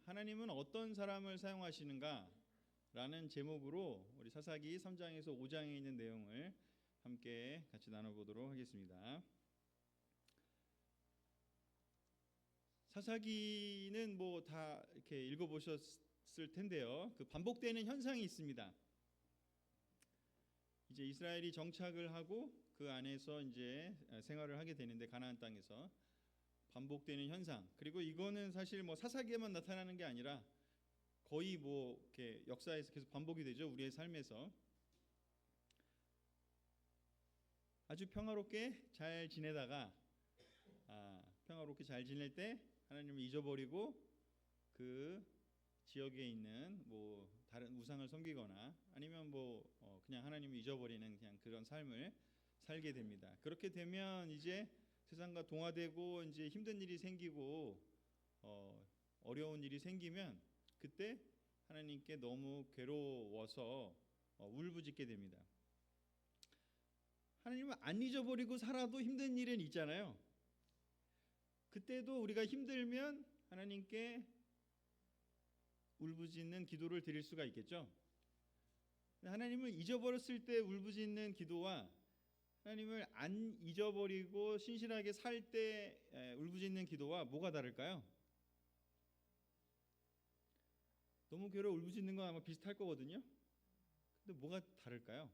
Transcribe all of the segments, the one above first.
하나님은 어떤 사람을 사용하시는가 라는 제목으로 우리 사사기 3장에서 5장에 있는 내용을 함께 같이 나눠보도록 하겠습니다. 사사기는 뭐 다 이렇게 읽어보셨을 텐데요. 그 반복되는 현상이 있습니다. 이제 이스라엘이 정착을 하고 그 안에서 이제 생활을 하게 되는데, 가나안 땅에서 반복되는 현상, 그리고 이거는 사실 뭐 사사기에만 나타나는 게 아니라 거의 뭐 이렇게 역사에서 계속 반복이 되죠. 우리의 삶에서 아주 평화롭게 잘 지내다가 평화롭게 잘 지낼 때 하나님을 잊어버리고 그 지역에 있는 뭐 다른 우상을 섬기거나 아니면 뭐 그냥 하나님을 잊어버리는 그냥 그런 삶을 살게 됩니다. 그렇게 되면 이제 세상과 동화되고 이제 힘든 일이 생기고 어려운 일이 생기면 그때 하나님께 너무 괴로워서 울부짖게 됩니다. 하나님을 안 잊어버리고 살아도 힘든 일은 있잖아요. 그때도 우리가 힘들면 하나님께 울부짖는 기도를 드릴 수가 있겠죠. 하나님을 잊어버렸을 때 울부짖는 기도와 하나님을 안 잊어버리고 신실하게 살 때 울부짖는 기도와 뭐가 다를까요? 너무 괴로워 울부짖는 건 아마 비슷할 거거든요. 근데 뭐가 다를까요?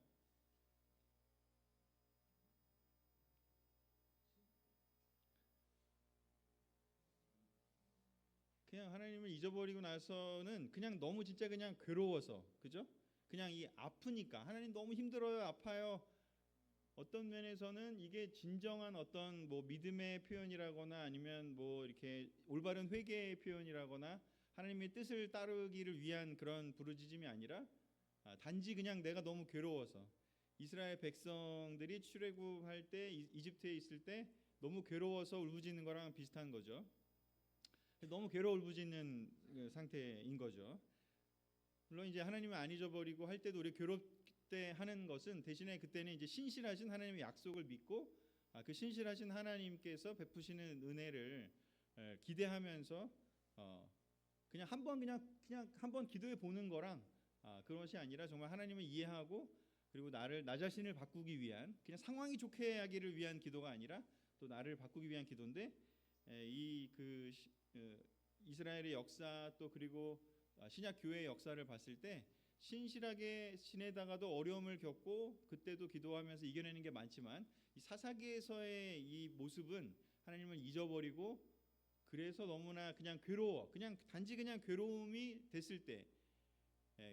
그냥 하나님을 잊어버리고 나서는 그냥 너무 진짜 그냥 괴로워서, 그죠? 그냥 이 아프니까 하나님 너무 힘들어요, 아파요. 어떤 면에서는 이게 진정한 어떤 뭐 믿음의 표현이라거나 아니면 뭐 이렇게 올바른 회개의 표현이라거나 하나님의 뜻을 따르기를 위한 그런 부르짖음이 아니라 단지 그냥 내가 너무 괴로워서, 이스라엘 백성들이 출애굽할 때 이집트에 있을 때 너무 괴로워서 울부짖는 거랑 비슷한 거죠. 너무 괴로워 울부짖는 상태인 거죠. 물론 이제 하나님을 안 잊어버리고 할 때도 우리 괴롭게 하는 것은 대신에 그때는 이제 신실하신 하나님의 약속을 믿고 그 신실하신 하나님께서 베푸시는 은혜를 기대하면서 그냥 한번 기도해 보는 거랑 그런 것이 아니라 정말 하나님을 이해하고 그리고 나 자신을 바꾸기 위한, 그냥 상황이 좋게 하기를 위한 기도가 아니라 또 나를 바꾸기 위한 기도인데, 이스라엘의 역사 또 그리고 신약 교회의 역사를 봤을 때 신실하게 지내다가도 어려움을 겪고 그때도 기도하면서 이겨내는 게 많지만, 이 사사기에서의 이 모습은 하나님을 잊어버리고 그래서 너무나 그냥 괴로워, 그냥 단지 그냥 괴로움이 됐을 때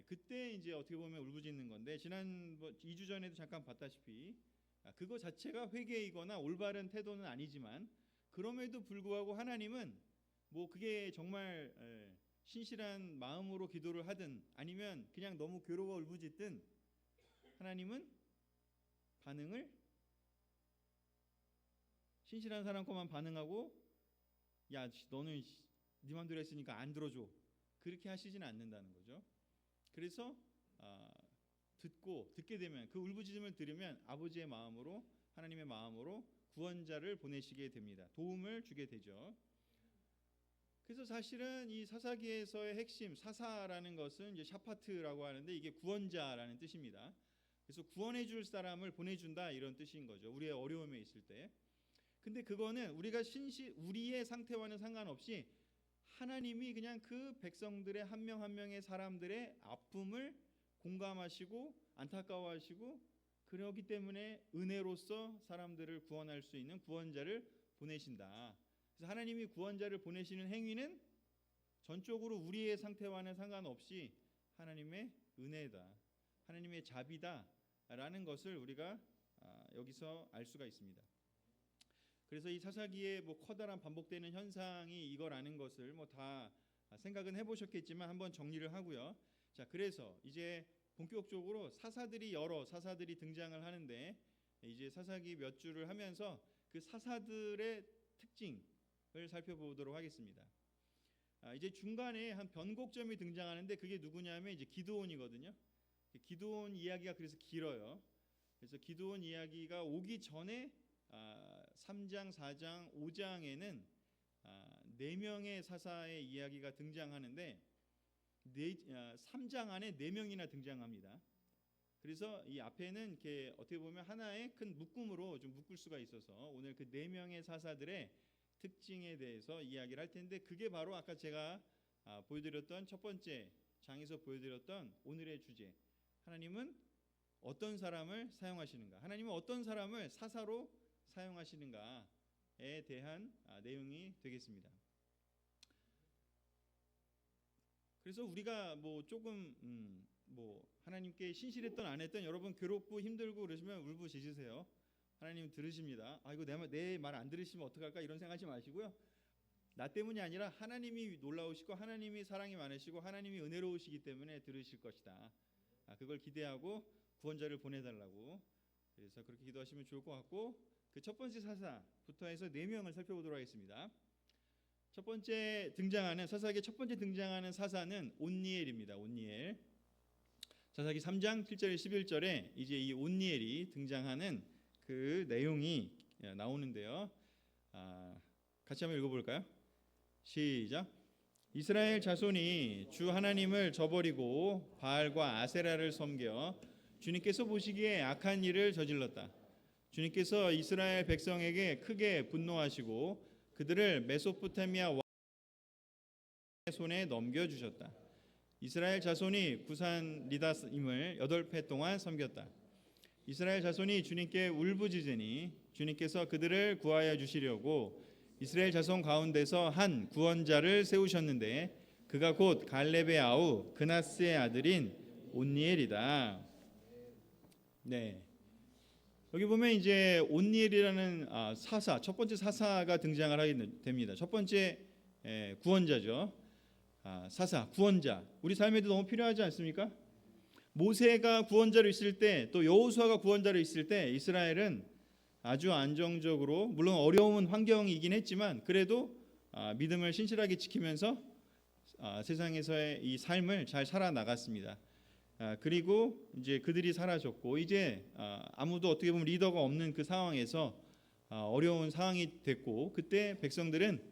그때 이제 어떻게 보면 울부짖는 건데, 지난 2주 전에도 잠깐 봤다시피 그거 자체가 회개이거나 올바른 태도는 아니지만 그럼에도 불구하고 하나님은 뭐 그게 정말 신실한 마음으로 기도를 하든 아니면 그냥 너무 괴로워 울부짖든 하나님은 반응을 신실한 사람 것만 반응하고, 야 너는 네 맘대로 했으니까 안 들어줘, 그렇게 하시지는 않는다는 거죠. 그래서 듣게 되면, 그 울부짖음을 들으면 아버지의 마음으로, 하나님의 마음으로 구원자를 보내시게 됩니다. 도움을 주게 되죠. 그래서 사실은 이 사사기에서의 핵심, 사사라는 것은 이제 샤파트라고 하는데 이게 구원자라는 뜻입니다. 그래서 구원해 줄 사람을 보내준다, 이런 뜻인 거죠. 우리의 어려움에 있을 때. 근데 그거는 우리가 우리의 상태와는 상관없이 하나님이 그냥 그 백성들의 한 명 한 명의 사람들의 아픔을 공감하시고 안타까워하시고, 그러기 때문에 은혜로서 사람들을 구원할 수 있는 구원자를 보내신다. 그래서 하나님이 구원자를 보내시는 행위는 전적으로 우리의 상태와는 상관없이 하나님의 은혜다, 하나님의 자비다라는 것을 우리가 여기서 알 수가 있습니다. 그래서 이 사사기에 뭐 커다란 반복되는 현상이 이거라는 것을 뭐 다 생각은 해보셨겠지만 한번 정리를 하고요. 자, 그래서 이제 본격적으로 여러 사사들이 등장을 하는데, 이제 사사기 몇 주를 하면서 그 사사들의 특징을 살펴보도록 하겠습니다. 이제 중간에 한 변곡점이 등장하는데 그게 누구냐면 이제 기드온이거든요. 기드온 이야기가 그래서 길어요. 그래서 기드온 이야기가 오기 전에 3장, 4장, 5장에는 네 명의 사사의 이야기가 등장하는데 3장 안에 4명이나 등장합니다. 그래서 이 앞에는 이렇게 어떻게 보면 하나의 큰 묶음으로 좀 묶을 수가 있어서 오늘 그 4명의 사사들의 특징에 대해서 이야기를 할 텐데, 그게 바로 아까 제가 보여드렸던 첫 번째 장에서 보여드렸던 오늘의 주제, 하나님은 어떤 사람을 사용하시는가, 하나님은 어떤 사람을 사사로 사용하시는가에 대한 내용이 되겠습니다. 그래서 우리가 뭐 조금 뭐 하나님께 신실했던 안 했던, 여러분 괴롭고 힘들고 그러시면 울부짖으세요. 하나님 들으십니다. 이거 내 말 안 들으시면 어떡할까 이런 생각하지 마시고요. 나 때문이 아니라 하나님이 놀라우시고 하나님이 사랑이 많으시고 하나님이 은혜로우시기 때문에 들으실 것이다. 그걸 기대하고 구원자를 보내달라고, 그래서 그렇게 기도하시면 좋을 것 같고, 그 첫 번째 사사부터 해서 4명을 살펴보도록 하겠습니다. 첫 번째 등장하는 사사기의 첫 번째 등장하는 사사는 온니엘입니다. 온니엘. 사사기 3장 7절 11절에 이제 이 온니엘이 등장하는 그 내용이 나오는데요. 같이 한번 읽어볼까요? 시작. 이스라엘 자손이 주 하나님을 저버리고 바알과 아세라를 섬겨 주님께서 보시기에 악한 일을 저질렀다. 주님께서 이스라엘 백성에게 크게 분노하시고 그들을 메소포타미아 왕의 손에 넘겨주셨다. 이스라엘 자손이 구산 리다임을 8해 동안 섬겼다. 이스라엘 자손이 주님께 울부짖으니 주님께서 그들을 구하여 주시려고 이스라엘 자손 가운데서 한 구원자를 세우셨는데 그가 곧 갈렙의 아우 그나스의 아들인 온니엘이다. 네. 여기 보면 이제 온니엘이라는 사사, 첫 번째 사사가 등장을 하게 됩니다. 첫 번째 구원자죠. 사사, 구원자. 우리 삶에도 너무 필요하지 않습니까? 모세가 구원자로 있을 때, 또 여호수아가 구원자로 있을 때 이스라엘은 아주 안정적으로, 물론 어려운 환경이긴 했지만 그래도 믿음을 신실하게 지키면서 세상에서의 이 삶을 잘 살아나갔습니다. 그리고 이제 그들이 사라졌고 이제 아무도 어떻게 보면 리더가 없는 그 상황에서 어려운 상황이 됐고, 그때 백성들은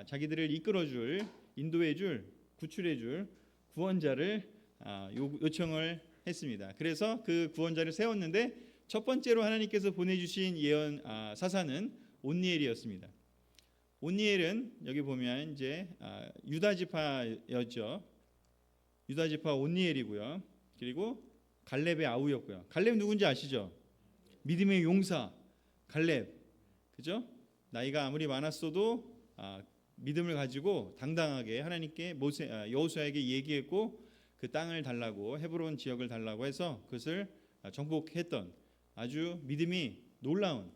자기들을 이끌어줄, 인도해줄, 구출해줄 구원자를 요청을 했습니다. 그래서 그 구원자를 세웠는데 첫 번째로 하나님께서 보내주신 예언 사사는 온니엘이었습니다. 온니엘은 여기 보면 이제 유다 지파였죠. 유다 지파 온니엘이고요. 그리고 갈렙의 아우였고요. 갈렙 누군지 아시죠? 믿음의 용사 갈렙, 그죠? 나이가 아무리 많았어도 믿음을 가지고 당당하게 하나님께 여호수아에게 얘기했고 그 땅을 달라고, 헤브론 지역을 달라고 해서 그것을 정복했던 아주 믿음이 놀라운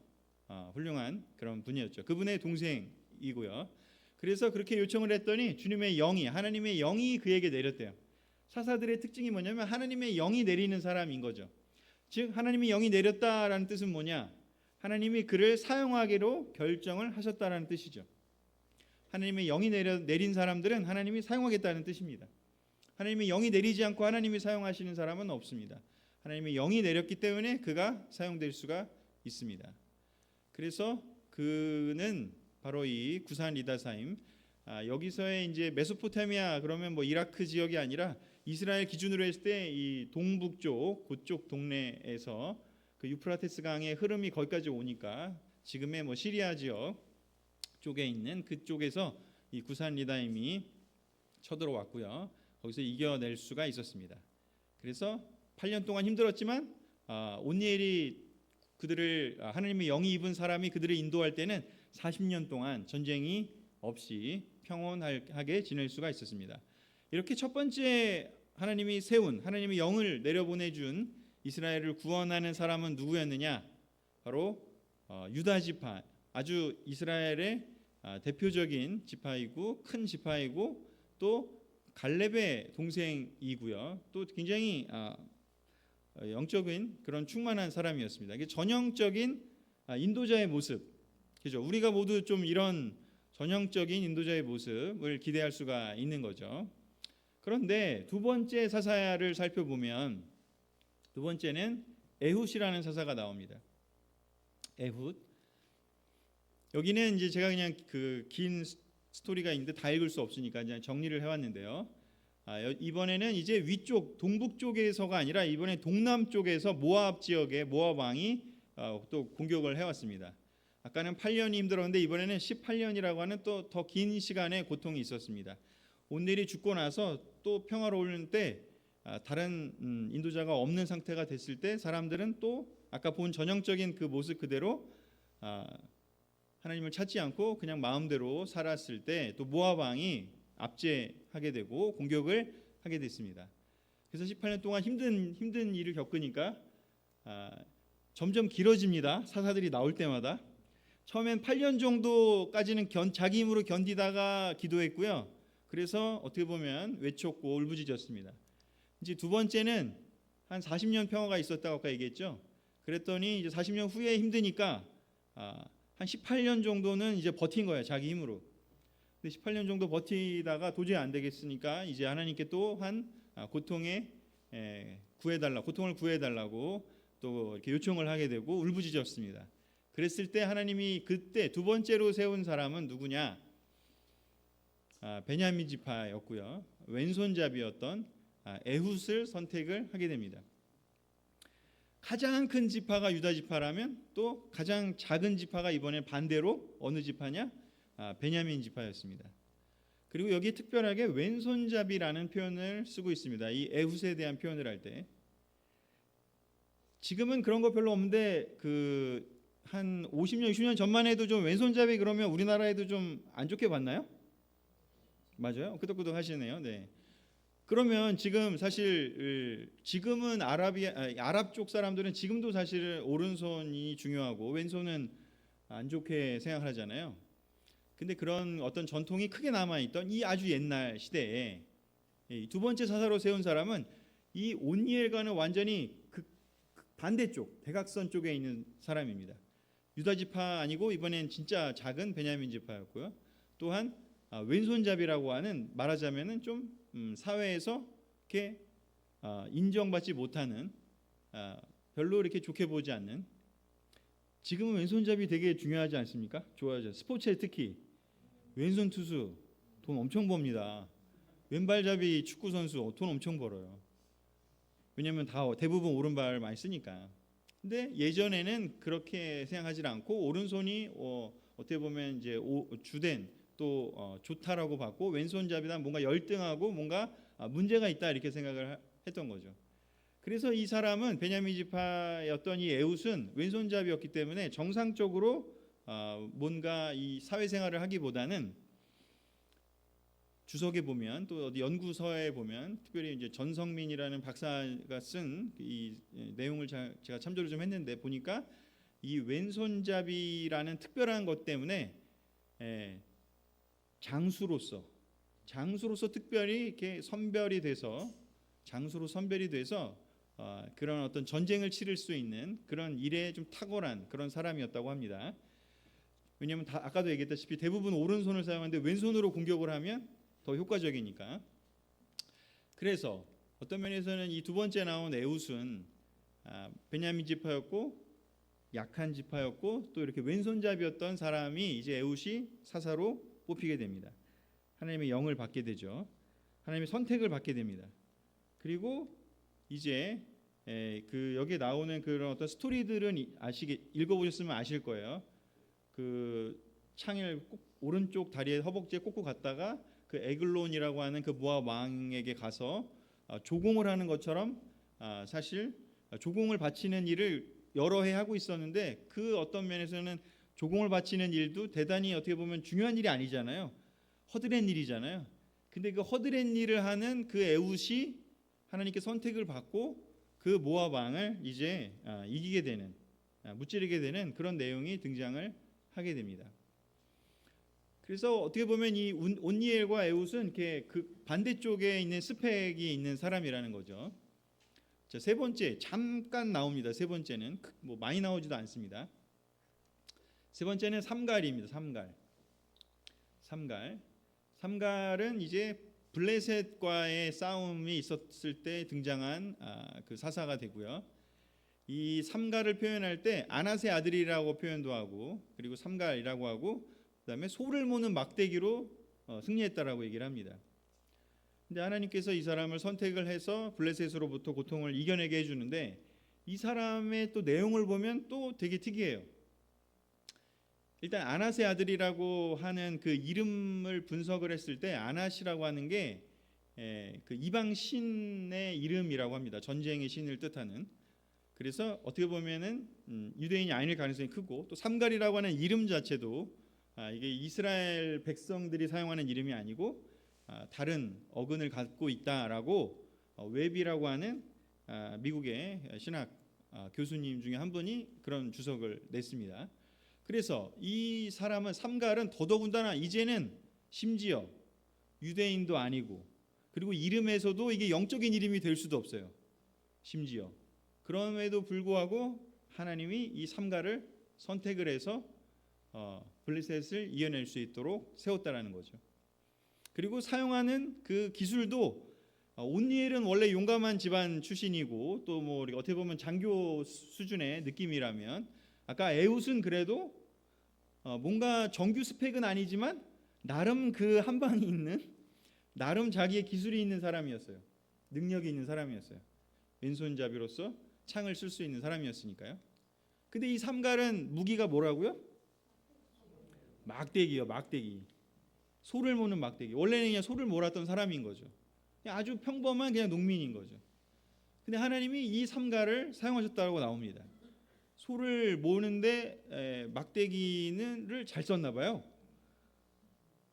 훌륭한 그런 분이었죠. 그분의 동생이고요. 그래서 그렇게 요청을 했더니 주님의 영이, 하나님의 영이 그에게 내렸대요. 사사들의 특징이 뭐냐면 하나님의 영이 내리는 사람인 거죠. 즉 하나님의 영이 내렸다라는 뜻은 뭐냐? 하나님이 그를 사용하기로 결정을 하셨다라는 뜻이죠. 하나님의 영이 내린 사람들은 하나님이 사용하겠다는 뜻입니다. 하나님의 영이 내리지 않고 하나님이 사용하시는 사람은 없습니다. 하나님의 영이 내렸기 때문에 그가 사용될 수가 있습니다. 그래서 그는 바로 이 구산 리다사임, 여기서의 이제 메소포타미아, 그러면 뭐 이라크 지역이 아니라 이스라엘 기준으로 했을 때 이 동북쪽 그쪽 동네에서 그 유프라테스 강의 흐름이 거기까지 오니까 지금의 뭐 시리아 지역 쪽에 있는 그쪽에서 이 구산 리다임이 쳐들어왔고요. 거기서 이겨낼 수가 있었습니다. 그래서 8년 동안 힘들었지만 온니엘이 그들을, 하나님의 영이 입은 사람이 그들을 인도할 때는 40년 동안 전쟁이 없이 평온하게 지낼 수가 있었습니다. 이렇게 첫 번째 하나님이 세운, 하나님의 영을 내려보내준 이스라엘을 구원하는 사람은 누구였느냐? 바로 유다 지파, 아주 이스라엘의 대표적인 지파이고 큰 지파이고 또 갈렙의 동생이고요. 또 굉장히 영적인 그런 충만한 사람이었습니다. 이게 전형적인 인도자의 모습, 그죠? 우리가 모두 좀 이런 전형적인 인도자의 모습을 기대할 수가 있는 거죠. 그런데 두 번째 사사를 살펴보면 두 번째는 에훗이라는 사사가 나옵니다. 에훗. 여기는 이제 제가 그냥 그 긴 스토리가 있는데 다 읽을 수 없으니까 그냥 정리를 해왔는데요. 이번에는 이제 위쪽 동북 쪽에서가 아니라 이번에 동남쪽에서 모압 지역의 모압 왕이 또 공격을 해왔습니다. 아까는 8년이 힘들었는데 이번에는 18년이라고 하는 또 더 긴 시간의 고통이 있었습니다. 온넬이 죽고 나서 또 평화로울 때 다른 인도자가 없는 상태가 됐을 때 사람들은 또 아까 본 전형적인 그 모습 그대로 하나님을 찾지 않고 그냥 마음대로 살았을 때 또 모압 왕이 압제하게 되고 공격을 하게 됐습니다. 그래서 18년 동안 힘든 일을 겪으니까 점점 길어집니다. 사사들이 나올 때마다. 처음엔 8년 정도까지는 자기 힘으로 견디다가 기도했고요. 그래서 어떻게 보면 외쳤고 울부짖었습니다. 이제 두 번째는 한 40년 평화가 있었다고 아까 얘기했죠. 그랬더니 이제 40년 후에 힘드니까 한 18년 정도는 이제 버틴 거예요. 자기 힘으로. 근데 18년 정도 버티다가 도저히 안 되겠으니까 이제 하나님께 또한 고통을 구해달라고 또 이렇게 요청을 하게 되고 울부짖었습니다. 그랬을 때 하나님이 그때 두 번째로 세운 사람은 누구냐? 베냐민 지파였고요. 왼손잡이였던 에훗을 선택을 하게 됩니다. 가장 큰 지파가 유다 지파라면 또 가장 작은 지파가 이번에 반대로 어느 지파냐? 베냐민 지파였습니다. 그리고 여기 특별하게 왼손잡이라는 표현을 쓰고 있습니다. 이 에훗에 대한 표현을 할 때 지금은 그런 거 별로 없는데 한 50년, 60년 전만 해도 좀 왼손잡이 그러면 우리나라에도 좀 안 좋게 봤나요? 맞아요. 끄덕끄덕 하시네요. 네. 그러면 지금 사실 지금은 아랍 쪽 사람들은 지금도 사실 오른손이 중요하고 왼손은 안 좋게 생각하잖아요. 근데 그런 어떤 전통이 크게 남아있던 이 아주 옛날 시대에 두 번째 사사로 세운 사람은 이 온니엘과는 완전히 반대쪽 대각선 쪽에 있는 사람입니다. 유다 지파 아니고 이번엔 진짜 작은 베냐민 지파였고요. 또한 왼손잡이라고 하는 말하자면은 좀 사회에서 이렇게 인정받지 못하는 별로 이렇게 좋게 보지 않는 지금은 왼손잡이 되게 중요하지 않습니까? 좋아하죠. 스포츠에 특히 왼손 투수 돈 엄청 법니다. 왼발잡이 축구 선수 돈 엄청 벌어요. 왜냐하면 대부분 오른발 많이 쓰니까. 근데 예전에는 그렇게 생각하지 않고 오른손이 어떻게 보면 이제 주된 또 좋다라고 봤고 왼손잡이다 뭔가 열등하고 뭔가 문제가 있다 이렇게 생각을 했던 거죠. 그래서 이 사람은 베냐민 지파였던 이 에훗은 왼손잡이였기 때문에 정상적으로 뭔가 이 사회생활을 하기보다는 주석에 보면 또 어디 연구서에 보면 특별히 이제 전성민이라는 박사가 쓴 이 내용을 제가 참조를 좀 했는데 보니까 이 왼손잡이라는 특별한 것 때문에 장수로서 특별히 이렇게 선별이 돼서 그런 어떤 전쟁을 치를 수 있는 그런 일에 좀 탁월한 그런 사람이었다고 합니다. 왜냐하면 아까도 얘기했다시피 대부분 오른손을 사용하는데 왼손으로 공격을 하면 더 효과적이니까. 그래서 어떤 면에서는 이 두 번째 나온 에훗은 베냐민 지파였고 약한 지파였고 또 이렇게 왼손잡이였던 사람이 이제 에훗이 사사로 뽑히게 됩니다. 하나님의 영을 받게 되죠. 하나님의 선택을 받게 됩니다. 그리고 이제 여기에 나오는 그런 어떤 스토리들은 읽어보셨으면 아실 거예요. 그 창을 오른쪽 다리에 허벅지에 꽂고 갔다가 그 에글론이라고 하는 그 모압 왕에게 가서 조공을 하는 것처럼 사실 조공을 바치는 일을 여러 해 하고 있었는데 그 어떤 면에서는 조공을 바치는 일도 대단히 어떻게 보면 중요한 일이 아니잖아요. 허드렛 일이잖아요. 근데 그 허드렛 일을 하는 그 에훗이 하나님께 선택을 받고 그 모압 왕을 이제 이기게 되는 무찌르게 되는 그런 내용이 등장을 하게 됩니다. 그래서 어떻게 보면 이 온니엘과 에훗은 이렇게 그 반대쪽에 있는 스펙이 있는 사람이라는 거죠. 자, 세 번째 잠깐 나옵니다. 세 번째는 뭐 많이 나오지도 않습니다. 세 번째는 삼갈입니다. 삼갈은 이제 블레셋과의 싸움이 있었을 때 등장한 그 사사가 되고요. 이 삼갈을 표현할 때 아낫의 아들이라고 표현도 하고 그리고 삼갈이라고 하고 그다음에 소를 모는 막대기로 승리했다라고 얘기를 합니다. 근데 하나님께서 이 사람을 선택을 해서 블레셋으로부터 고통을 이겨내게 해주는데 이 사람의 또 내용을 보면 또 되게 특이해요. 일단 아낫의 아들이라고 하는 그 이름을 분석을 했을 때 아낫이라고 하는 게 그 이방 신의 이름이라고 합니다. 전쟁의 신을 뜻하는. 그래서 어떻게 보면은 유대인이 아닐 가능성이 크고, 또 삼갈이라고 하는 이름 자체도 이게 이스라엘 백성들이 사용하는 이름이 아니고 다른 어근을 갖고 있다라고 웹이라고 하는 미국의 신학 교수님 중에 한 분이 그런 주석을 냈습니다. 그래서 이 사람은 삼갈은 더더군다나 이제는 심지어 유대인도 아니고, 그리고 이름에서도 이게 영적인 이름이 될 수도 없어요. 심지어 그럼에도 불구하고 하나님이 이 삼갈을 선택을 해서 블레셋을 이겨낼 수 있도록 세웠다라는 거죠. 그리고 사용하는 그 기술도 온니엘은 원래 용감한 집안 출신이고, 또 뭐 어떻게 보면 장교 수준의 느낌이라면, 아까 에훗은 그래도 뭔가 정규 스펙은 아니지만 나름 그 한 방이 있는, 나름 자기의 기술이 있는 사람이었어요. 능력이 있는 사람이었어요. 왼손잡이로서 창을 쓸 수 있는 사람이었으니까요. 근데 이 삼갈은 무기가 뭐라고요? 막대기요, 막대기. 소를 모는 막대기. 원래는 그냥 소를 몰았던 사람인 거죠. 그냥 아주 평범한 그냥 농민인 거죠. 근데 하나님이 이 삼갈을 사용하셨다고 나옵니다. 소를 모는데 막대기를 잘 썼나 봐요.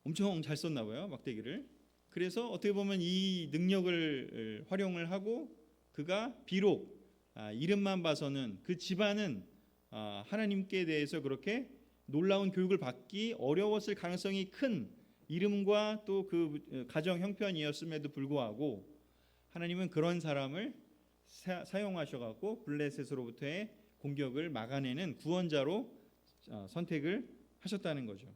엄청 잘 썼나 봐요, 막대기를. 그래서 어떻게 보면 이 능력을 활용을 하고, 그가 비록 이름만 봐서는 그 집안은 하나님께 대해서 그렇게 놀라운 교육을 받기 어려웠을 가능성이 큰 이름과 또 그 가정 형편이었음에도 불구하고 하나님은 그런 사람을 사용하셔갖고 블레셋으로부터의 공격을 막아내는 구원자로 선택을 하셨다는 거죠.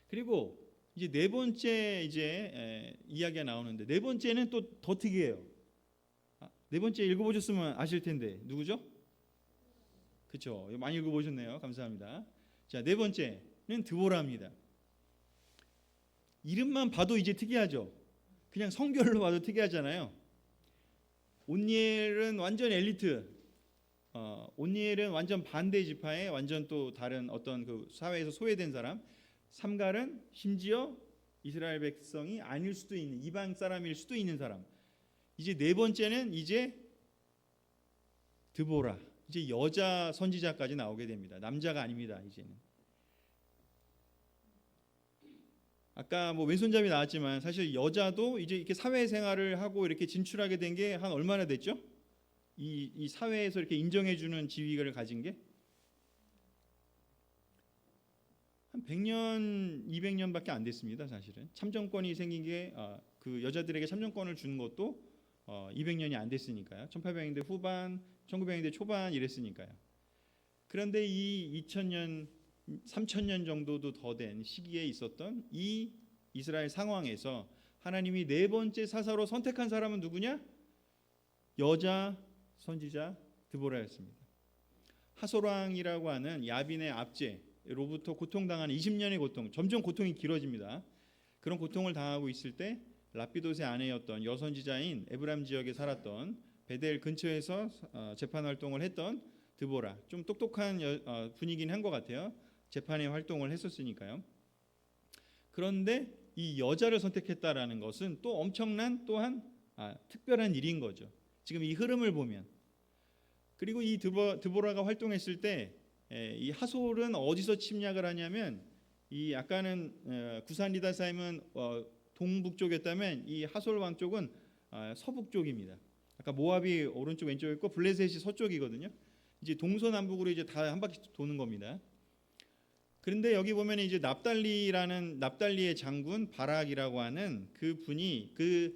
그리고 이제 네 번째 이야기가 나오는데, 네 번째는 또 더 특이해요. 네 번째 읽어보셨으면 아실 텐데 누구죠? 그렇죠. 많이 읽어보셨네요. 감사합니다. 자, 네 번째는 드보라입니다. 이름만 봐도 이제 특이하죠. 그냥 성별로 봐도 특이하잖아요. 온니엘은 완전 엘리트. 온니엘은 완전 반대 지파의 완전 또 다른 어떤 그 사회에서 소외된 사람. 삼갈은 심지어 이스라엘 백성이 아닐 수도 있는 이방 사람일 수도 있는 사람. 이제 네 번째는 이제 드보라. 이제 여자 선지자까지 나오게 됩니다. 남자가 아닙니다. 이제는. 아까 뭐 왼손잡이 나왔지만 사실 여자도 이제 이렇게 사회생활을 하고 이렇게 진출하게 된 게 한 얼마나 됐죠? 이 사회에서 이렇게 인정해주는 지위를 가진 게 한 100년, 200년밖에 안 됐습니다. 사실은 참정권이 생긴 게 그 여자들에게 참정권을 준 것도 200년이 안 됐으니까요. 1800년대 후반, 1900년대 초반 이랬으니까요. 그런데 이 2000년, 3000년 정도도 더 된 시기에 있었던 이 이스라엘 상황에서 하나님이 네 번째 사사로 선택한 사람은 누구냐? 여자 선지자 드보라였습니다. 하솔왕이라고 하는 야빈의 압제로부터 고통당하는 20년의 고통, 점점 고통이 길어집니다. 그런 고통을 당하고 있을 때 라피돗의 아내였던 여선지자인 에브람 지역에 살았던 베델 근처에서 재판 활동을 했던 드보라, 좀 똑똑한 분이긴 한 것 같아요. 재판의 활동을 했었으니까요. 그런데 이 여자를 선택했다라는 것은 또 엄청난 또한 특별한 일인 거죠. 지금 이 흐름을 보면. 그리고 이 드보라가 활동했을 때 이 하솔은 어디서 침략을 하냐면, 이 아까는 구산 리다사임은 동북쪽이었다면 이 하솔 왕 쪽은 서북쪽입니다. 아까 모압이 오른쪽 왼쪽에 있고 블레셋이 서쪽이거든요. 이제 동서남북으로 이제 다 한 바퀴 도는 겁니다. 그런데 여기 보면 이제 납달리의 장군 바락이라고 하는 그 분이 그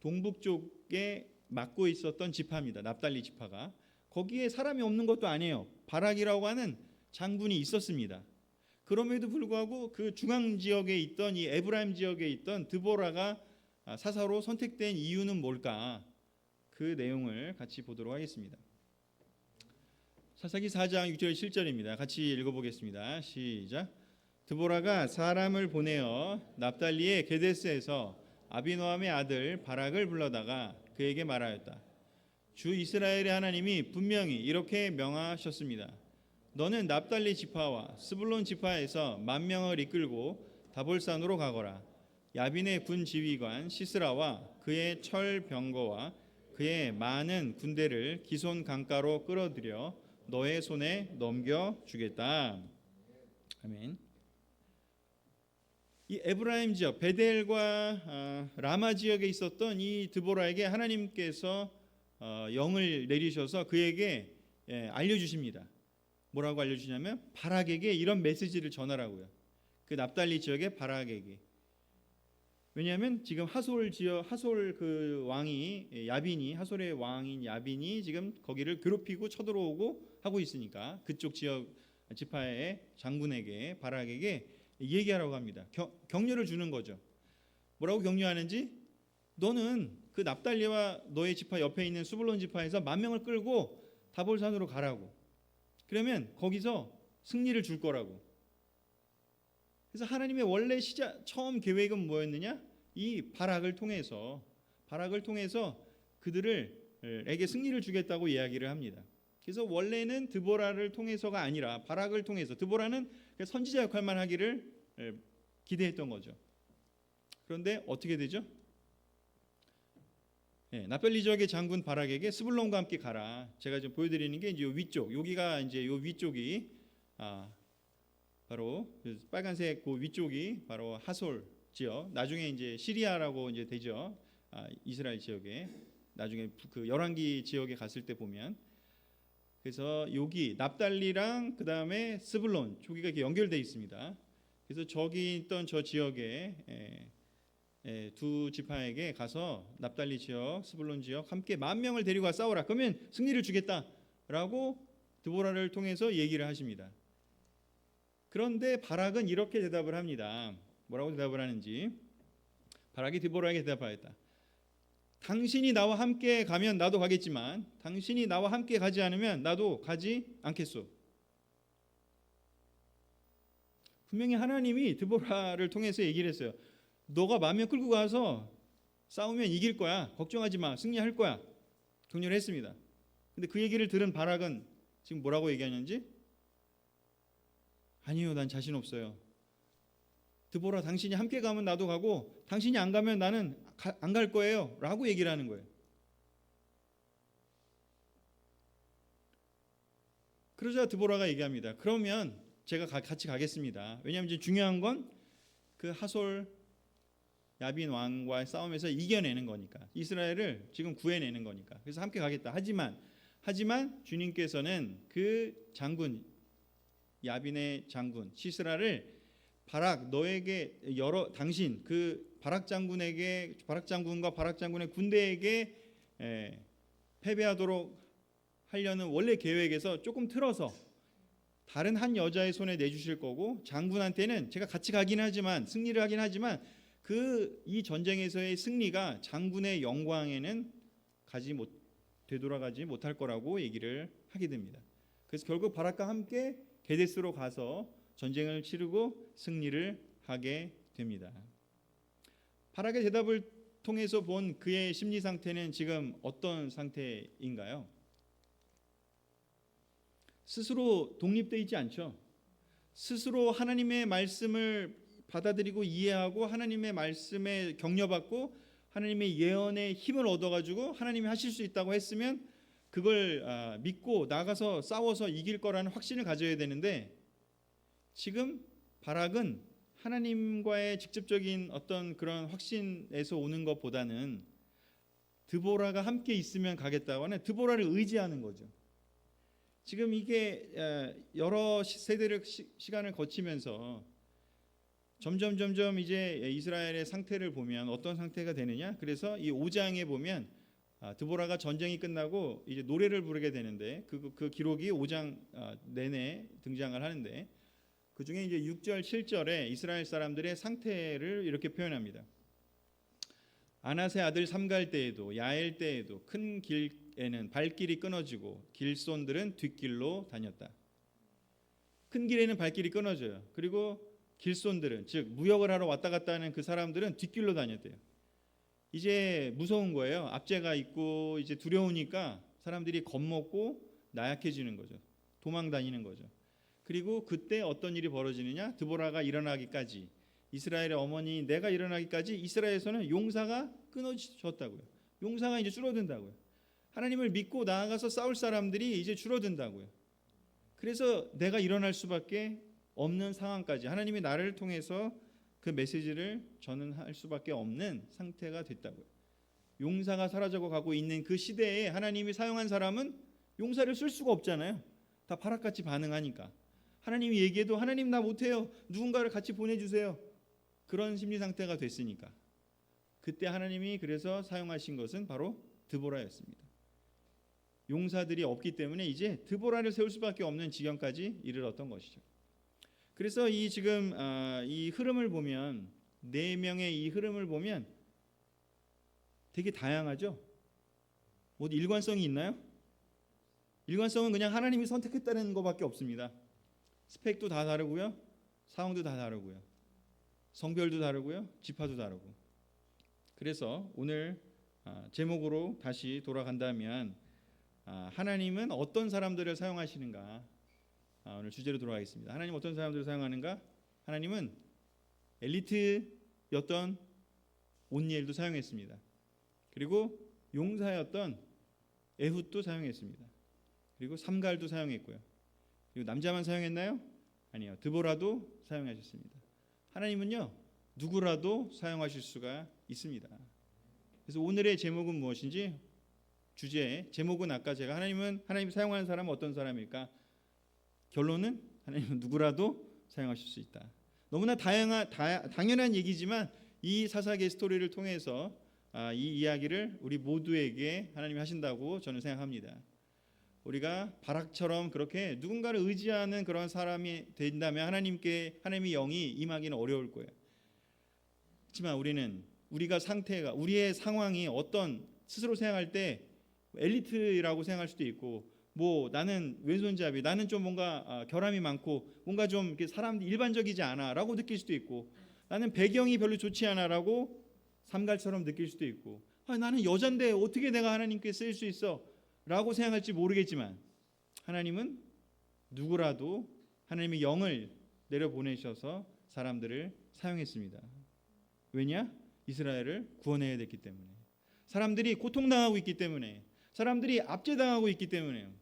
동북쪽에 맡고 있었던 지파입니다. 납달리 지파가. 거기에 사람이 없는 것도 아니에요. 바락이라고 하는 장군이 있었습니다. 그럼에도 불구하고 그 중앙 지역에 있던 이 에브라임 지역에 있던 드보라가 사사로 선택된 이유는 뭘까? 그 내용을 같이 보도록 하겠습니다. 사사기 4장 6절 7절입니다. 같이 읽어보겠습니다. 시작. 드보라가 사람을 보내어 납달리의 게데스에서 아비노함의 아들 바락을 불러다가 그에게 말하였다. 주 이스라엘의 하나님이 분명히 이렇게 명하셨습니다. 너는 납달리 지파와 스불론 지파에서 10,000명을 이끌고 다볼산으로 가거라. 야빈의 군 지휘관 시스라와 그의 철병거와 그의 많은 군대를 기손 강가로 끌어들여 너의 손에 넘겨주겠다. 아멘. 이 에브라임 지역 베델과 라마 지역에 있었던 이 드보라에게 하나님께서 영을 내리셔서 그에게 알려주십니다. 뭐라고 알려주냐면 바락에게 이런 메시지를 전하라고요. 그 납달리 지역의 바락에게. 왜냐하면 지금 하솔 지역 하솔 그 왕이 야빈이 하솔의 왕인 야빈이 지금 거기를 괴롭히고 쳐들어오고 하고 있으니까 그쪽 지역 지파의 장군에게 바락에게 얘기하라고 합니다. 격려를 주는 거죠. 뭐라고 격려하는지 너는 그 납달리와 너의 지파 옆에 있는 수불론 지파에서 10,000명을 끌고 다볼산으로 가라고. 그러면 거기서 승리를 줄 거라고. 그래서 하나님의 원래 처음 계획은 뭐였느냐? 이 바락을 통해서 그들에게 승리를 주겠다고 이야기를 합니다. 그래서 원래는 드보라를 통해서가 아니라 바락을 통해서 드보라는 선지자 역할만 하기를 기대했던 거죠. 그런데 어떻게 되죠? 납달리 지역의 장군 바락에게 스불론과 함께 가라. 제가 지금 보여드리는 게 이제 요 위쪽, 여기가 이제 요 위쪽이 바로 빨간색 그 위쪽이 바로 하솔 지역. 나중에 이제 시리아라고 이제 되죠. 이스라엘 지역에 나중에 그 열왕기 지역에 갔을 때 보면 그래서 여기 납달리랑 그 다음에 스불론 저기가 이렇게 연결돼 있습니다. 그래서 저기 있던 저 지역에 두 지파에게 가서 납달리 지역, 스불론 지역 함께 10,000명을 데리고 와 싸우라. 그러면 승리를 주겠다라고 드보라를 통해서 얘기를 하십니다. 그런데 바락은 이렇게 대답을 합니다. 뭐라고 대답을 하는지 바락이 드보라에게 대답하였다. 당신이 나와 함께 가면 나도 가겠지만 당신이 나와 함께 가지 않으면 나도 가지 않겠소. 분명히 하나님이 드보라를 통해서 얘기를 했어요. 너가 10,000명 끌고 가서 싸우면 이길 거야. 걱정하지 마. 승리할 거야. 격려를 했습니다. 근데 그 얘기를 들은 바락은 지금 뭐라고 얘기하는지 아니요, 난 자신 없어요. 드보라 당신이 함께 가면 나도 가고 당신이 안 가면 나는 안 갈 거예요 라고 얘기를 하는 거예요. 그러자 드보라가 얘기합니다. 그러면 제가 같이 가겠습니다. 왜냐하면 이제 중요한 건 그 하솔 야빈 왕과의 싸움에서 이겨내는 거니까 이스라엘을 지금 구해내는 거니까 그래서 함께 가겠다. 하지만 주님께서는 그 장군 야빈의 장군 시스라를 바락 너에게 당신 그 바락 장군과 바락 장군의 군대에게 패배하도록 하려는 원래 계획에서 조금 틀어서 다른 한 여자의 손에 내주실 거고 장군한테는 제가 같이 가긴 하지만 승리를 하긴 하지만 이 전쟁에서의 승리가 장군의 영광에는 되돌아가지 못할 거라고 얘기를 하게 됩니다. 그래서 결국 바락과 함께 게데스로 가서 전쟁을 치르고 승리를 하게 됩니다. 바락의 대답을 통해서 본 그의 심리 상태는 지금 어떤 상태인가요? 스스로 독립되어 있지 않죠. 스스로 하나님의 말씀을 받아들이고 이해하고 하나님의 말씀에 격려받고 하나님의 예언의 힘을 얻어가지고 하나님이 하실 수 있다고 했으면 그걸 믿고 나가서 싸워서 이길 거라는 확신을 가져야 되는데 지금 바락은 하나님과의 직접적인 어떤 그런 확신에서 오는 것보다는 드보라가 함께 있으면 가겠다고 하는 드보라를 의지하는 거죠. 지금 이게 여러 세대를 시간을 거치면서 점점 이제 이스라엘의 상태를 보면 어떤 상태가 되느냐? 그래서 이 5장에 보면 드보라가 전쟁이 끝나고 이제 노래를 부르게 되는데 그 기록이 5장 내내 등장을 하는데 그 중에 이제 6절, 7절에 이스라엘 사람들의 상태를 이렇게 표현합니다. 아낫의 아들 삼갈 때에도 야엘 때에도 큰 길에는 발길이 끊어지고 길손들은 뒷길로 다녔다. 큰 길에는 발길이 끊어져요. 그리고 길손들은, 즉 무역을 하러 왔다 갔다 하는 그 사람들은 뒷길로 다녔대요. 이제 무서운 거예요. 압제가 있고 이제 두려우니까 사람들이 겁먹고 나약해지는 거죠. 도망 다니는 거죠. 그리고 그때 어떤 일이 벌어지느냐? 드보라가 일어나기까지, 이스라엘의 어머니 내가 일어나기까지 이스라엘에서는 용사가 끊어졌다고요. 용사가 이제 줄어든다고요. 하나님을 믿고 나아가서 싸울 사람들이 이제 줄어든다고요. 그래서 내가 일어날 수밖에 없는 상황까지, 하나님이 나를 통해서 그 메시지를 전할 수밖에 없는 상태가 됐다고요. 용사가 사라져 가고 있는 그 시대에 하나님이 사용한 사람은 용사를 쓸 수가 없잖아요. 다 바락같이 반응하니까. 하나님이 얘기해도 하나님 나 못해요, 누군가를 같이 보내주세요, 그런 심리 상태가 됐으니까. 그때 하나님이 그래서 사용하신 것은 바로 드보라였습니다. 용사들이 없기 때문에 이제 드보라를 세울 수밖에 없는 지경까지 이르렀던 것이죠. 그래서 이 지금 이 흐름을 보면, 네 명의 이 흐름을 보면 되게 다양하죠. 뭐 일관성이 있나요? 일관성은 그냥 하나님이 선택했다는 것밖에 없습니다. 스펙도 다 다르고요, 상황도 다 다르고요, 성별도 다르고요, 지파도 다르고. 그래서 오늘 제목으로 다시 돌아간다면 하나님은 어떤 사람들을 사용하시는가, 오늘 주제로 돌아가겠습니다. 하나님 어떤 사람들을 사용하는가? 하나님은 엘리트였던 온니엘도 사용했습니다. 그리고 용사였던 에훗도 사용했습니다. 그리고 삼갈도 사용했고요. 그리고 남자만 사용했나요? 아니요, 드보라도 사용하셨습니다. 하나님은요 누구라도 사용하실 수가 있습니다. 그래서 오늘의 제목은 무엇인지, 주제의 제목은 아까 제가 하나님 사용하는 사람은 어떤 사람일까? 결론은 하나님은 누구라도 사용하실 수 있다. 너무나 당연한 얘기지만 이 사사기의 스토리를 통해서 이 이야기를 우리 모두에게 하나님이 하신다고 저는 생각합니다. 우리가 바락처럼 그렇게 누군가를 의지하는 그런 사람이 된다면 하나님의 영이 임하기는 어려울 거예요. 하지만 우리가 상태가, 우리의 상황이 어떤, 스스로 생각할 때 엘리트라고 생각할 수도 있고, 뭐 나는 왼손잡이, 나는 좀 뭔가 결함이 많고 뭔가 좀 이렇게 사람들 일반적이지 않아라고 느낄 수도 있고, 나는 배경이 별로 좋지 않아라고 삼갈처럼 느낄 수도 있고, 나는 여잔데 어떻게 내가 하나님께 쓰일 수 있어라고 생각할지 모르겠지만, 하나님은 누구라도 하나님의 영을 내려 보내셔서 사람들을 사용했습니다. 왜냐? 이스라엘을 구원해야 됐기 때문에, 사람들이 고통당하고 있기 때문에, 사람들이 압제당하고 있기 때문에요.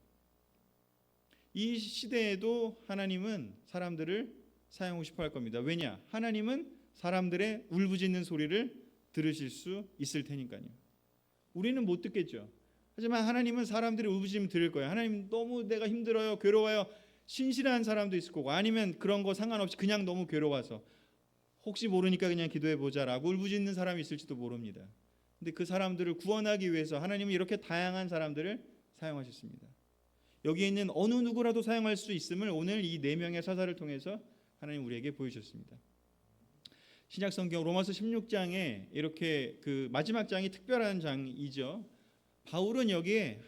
이 시대에도 하나님은 사람들을 사용하고 싶어 할 겁니다. 왜냐? 하나님은 사람들의 울부짖는 소리를 들으실 수 있을 테니까요. 우리는 못 듣겠죠. 하지만 하나님은 사람들의 울부짖음 들을 거예요. 하나님 너무 내가 힘들어요, 괴로워요. 신실한 사람도 있을 거고, 아니면 그런 거 상관없이 그냥 너무 괴로워서 혹시 모르니까 그냥 기도해 보자라고 울부짖는 사람이 있을지도 모릅니다. 근데 그 사람들을 구원하기 위해서 하나님은 이렇게 다양한 사람들을 사용하셨습니다. 여기에 있는 어느 누구라도 사용할 수 있음을 오늘 이 네 명의 사사를 통해서 하나님 우리에게 보여주셨습니다. 신약성경 로마서 16장에 이렇게 그 마지막 장이 특별한 장이죠. 바울은 여기에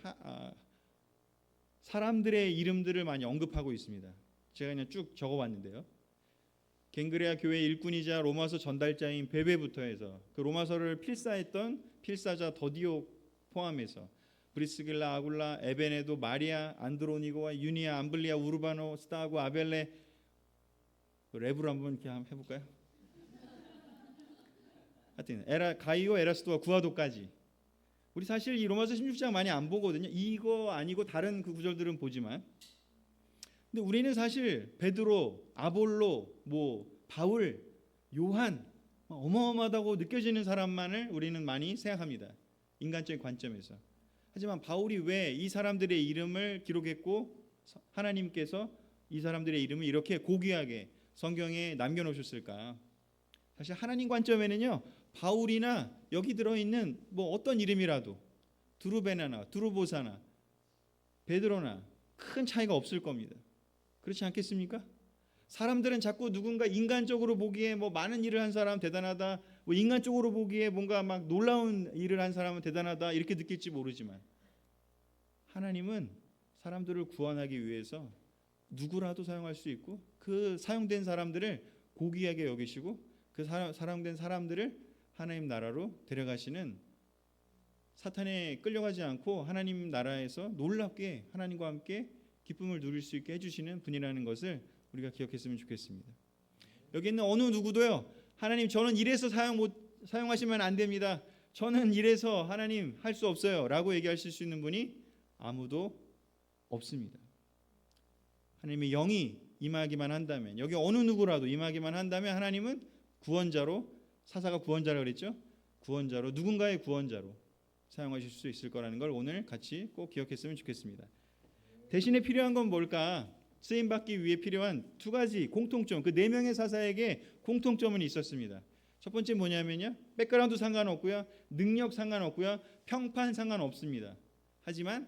사람들의 이름들을 많이 언급하고 있습니다. 제가 그냥 쭉 적어봤는데요. 갱그레아 교회 일꾼이자 로마서 전달자인 베베부터 해서 그 로마서를 필사했던 필사자 더디오 포함해서 브리스길라, 아굴라, 에베네도, 마리아, 안드로니고와 유니아, 암블리아, 우르바노, 스타고, 아벨레, 랩으로 한번 이렇게 한번 해볼까요? 하여튼 가이오, 에라스도와 구아도까지. 우리 사실 이 로마서 16장 많이 안 보거든요. 이거 아니고 다른 그 구절들은 보지만, 근데 우리는 사실 베드로, 아볼로, 바울, 요한, 어마어마하다고 느껴지는 사람만을 우리는 많이 생각합니다. 인간적인 관점에서. 하지만 바울이 왜 이 사람들의 이름을 기록했고 하나님께서 이 사람들의 이름을 이렇게 고귀하게 성경에 남겨놓으셨을까? 사실 하나님 관점에는요, 바울이나 여기 들어있는 어떤 이름이라도, 두루베나나 두루보사나 베드로나 큰 차이가 없을 겁니다. 그렇지 않겠습니까? 사람들은 자꾸 누군가 인간적으로 보기에 많은 일을 한 사람 대단하다, 인간적으로 보기에 뭔가 막 놀라운 일을 한 사람은 대단하다 이렇게 느낄지 모르지만, 하나님은 사람들을 구원하기 위해서 누구라도 사용할 수 있고, 그 사용된 사람들을 고귀하게 여기시고 그 사랑된 사람들을 하나님 나라로 데려가시는, 사탄에 끌려가지 않고 하나님 나라에서 놀랍게 하나님과 함께 기쁨을 누릴 수 있게 해주시는 분이라는 것을 우리가 기억했으면 좋겠습니다. 여기 있는 어느 누구도요, 하나님 저는 이래서 사용하시면 안 됩니다, 저는 이래서 하나님 할 수 없어요 라고 얘기하실 수 있는 분이 아무도 없습니다. 하나님의 영이 임하기만 한다면, 여기 어느 누구라도 임하기만 한다면 하나님은 구원자로, 사사가 구원자라고 그랬죠, 구원자로, 누군가의 구원자로 사용하실 수 있을 거라는 걸 오늘 같이 꼭 기억했으면 좋겠습니다. 대신에 필요한 건 뭘까? 쓰임받기 위해 필요한 두 가지 공통점, 그 네 명의 사사에게 공통점은 있었습니다. 첫 번째 뭐냐면요, 백그라운드 상관없고요, 능력 상관없고요, 평판 상관없습니다. 하지만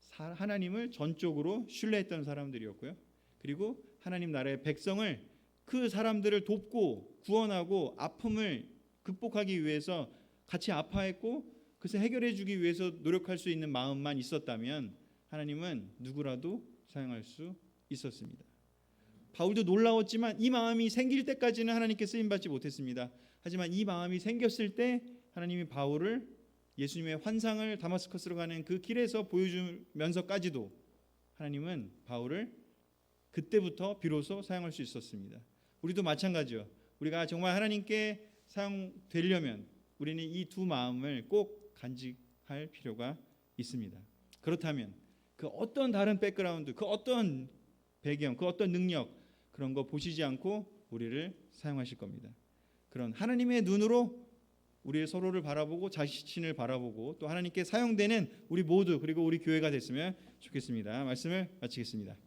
하나님을 전적으로 신뢰했던 사람들이었고요, 그리고 하나님 나라의 백성을, 그 사람들을 돕고 구원하고 아픔을 극복하기 위해서 같이 아파했고 그것을 해결해 주기 위해서 노력할 수 있는 마음만 있었다면 하나님은 누구라도 사용할 수 있었습니다. 바울도 놀라웠지만 이 마음이 생길 때까지는 하나님께 쓰임받지 못했습니다. 하지만 이 마음이 생겼을 때 하나님이 바울을 예수님의 환상을 다마스커스로 가는 그 길에서 보여주면서까지도 하나님은 바울을 그때부터 비로소 사용할 수 있었습니다. 우리도 마찬가지요. 우리가 정말 하나님께 사용되려면 우리는 이 두 마음을 꼭 간직할 필요가 있습니다. 그렇다면 그 어떤 다른 백그라운드, 그 어떤 배경, 그 어떤 능력, 그런 거 보시지 않고 우리를 사용하실 겁니다. 그런 하나님의 눈으로 우리 서로를 바라보고 자신을 바라보고 또 하나님께 사용되는 우리 모두, 그리고 우리 교회가 됐으면 좋겠습니다. 말씀을 마치겠습니다.